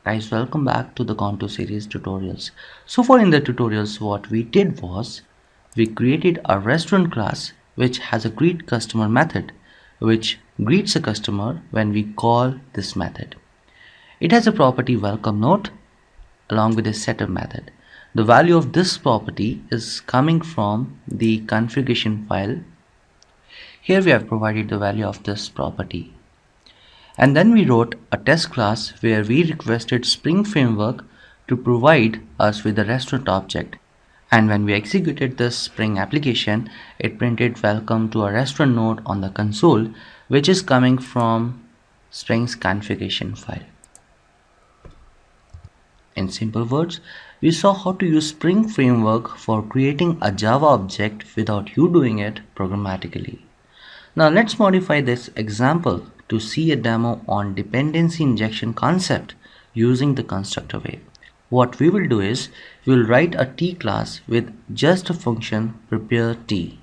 Guys, welcome back to the Contour series tutorials. So far in the tutorials, what we did was we created a restaurant class which has a greet customer method which greets a customer when we call this method. It has a property welcome note along with a setter method. The value of this property is coming from the configuration file. Here we have provided the value of this property. And then we wrote a test class where we requested Spring Framework to provide us with the restaurant object. And when we executed this Spring application, it printed welcome to a restaurant node on the console, which is coming from Spring's configuration file. In simple words, we saw how to use Spring Framework for creating a Java object without you doing it programmatically. Now let's modify this example to see a demo on dependency injection concept using the constructor way. What we will do is we will write a T class with just a function prepare T.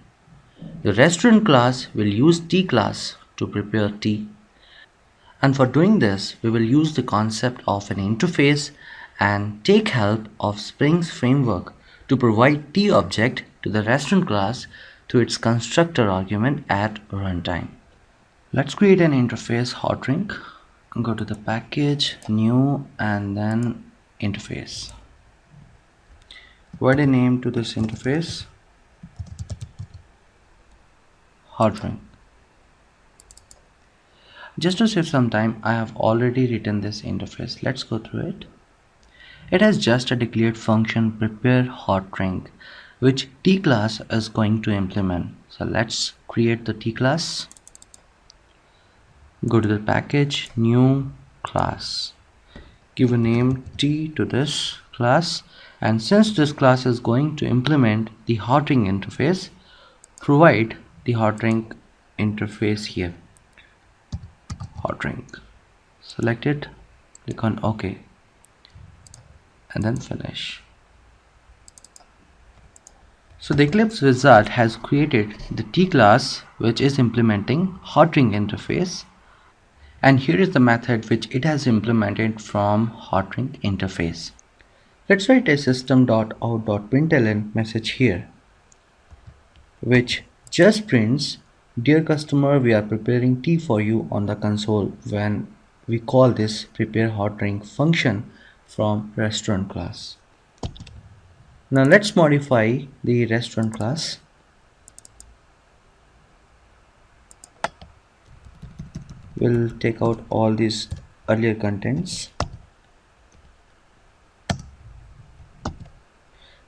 The restaurant class will use T class to prepare T. And for doing this, we will use the concept of an interface and take help of Spring's framework to provide T object to the restaurant class to its constructor argument at runtime. Let's create an interface hot drink. Go to the package, new, and then interface. Provide a name to this interface, hot drink. Just to save some time, I have already written this interface. Let's go through it. It has just a declared function prepare hot drink, which T class is going to implement. So let's create the T class. Go to the package, new, class. Give a name T to this class, and since this class is going to implement the hot drink interface, provide the hot drink interface here. Hot drink. Select it, click on OK, and then finish. So the Eclipse wizard has created the T class which is implementing hot drink interface, and here is the method which it has implemented from hot drink interface. Let's write a system.out.println message here which just prints dear customer, we are preparing tea for you on the console when we call this prepare hot drink function from restaurant class. Now let's modify the restaurant class. We'll take out all these earlier contents.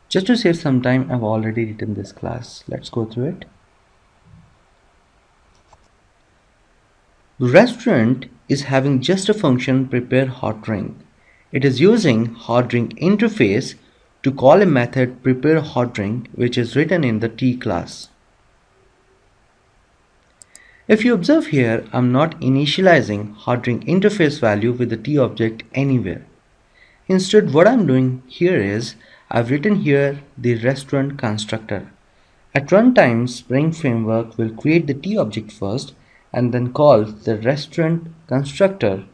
Just to save some time, I've already written this class. Let's go through it. The restaurant is having just a function prepare hot drink. It is using hot drink interface to call a method prepare hot drink which is written in the T class. If you observe here, I'm not initializing hot drink interface value with the T object anywhere. Instead, what I'm doing here is I've written here the restaurant constructor. At runtime, Spring Framework will create the T object first and then call the restaurant constructor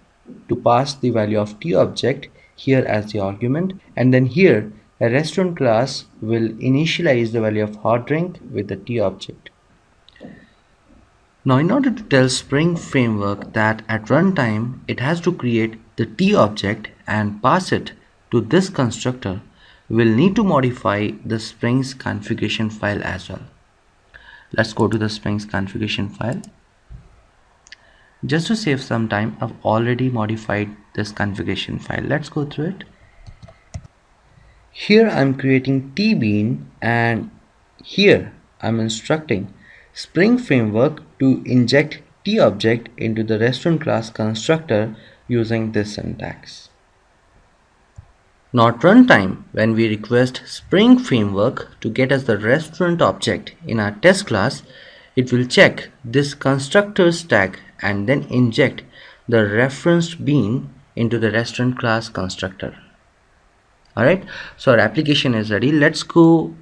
to pass the value of T object here as the argument, and then here a restaurant class will initialize the value of hot drink with the T object. Now in order to tell Spring Framework that at runtime it has to create the T object and pass it to this constructor, we'll need to modify the Spring's configuration file as well. Let's go to the Spring's configuration file. Just to save some time, I've already modified this configuration file. Let's go through it. Here I'm creating tbean, and here I'm instructing Spring Framework to inject T object into the restaurant class constructor using this syntax. Now at runtime, when we request Spring Framework to get us the restaurant object in our test class, it will check this constructor's tag and then inject the referenced bean into the restaurant class constructor. Alright, so our application is ready. Let's go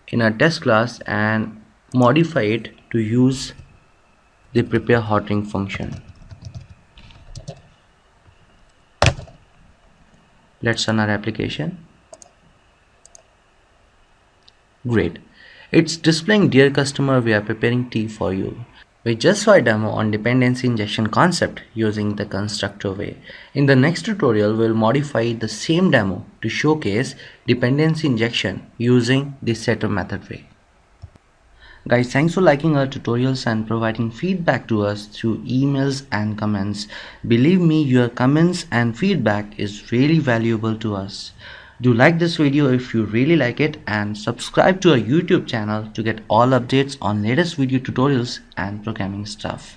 in our test class and modify it to use the prepare hot drink function. Let's run our application. Great. It's displaying dear customer, we are preparing tea for you. We just saw a demo on dependency injection concept using the constructor way. In the next tutorial, we'll modify the same demo to showcase dependency injection using the setter method way. Guys, thanks for liking our tutorials and providing feedback to us through emails and comments. Believe me, your comments and feedback is really valuable to us. Do like this video if you really like it and subscribe to our YouTube channel to get all updates on latest video tutorials and programming stuff.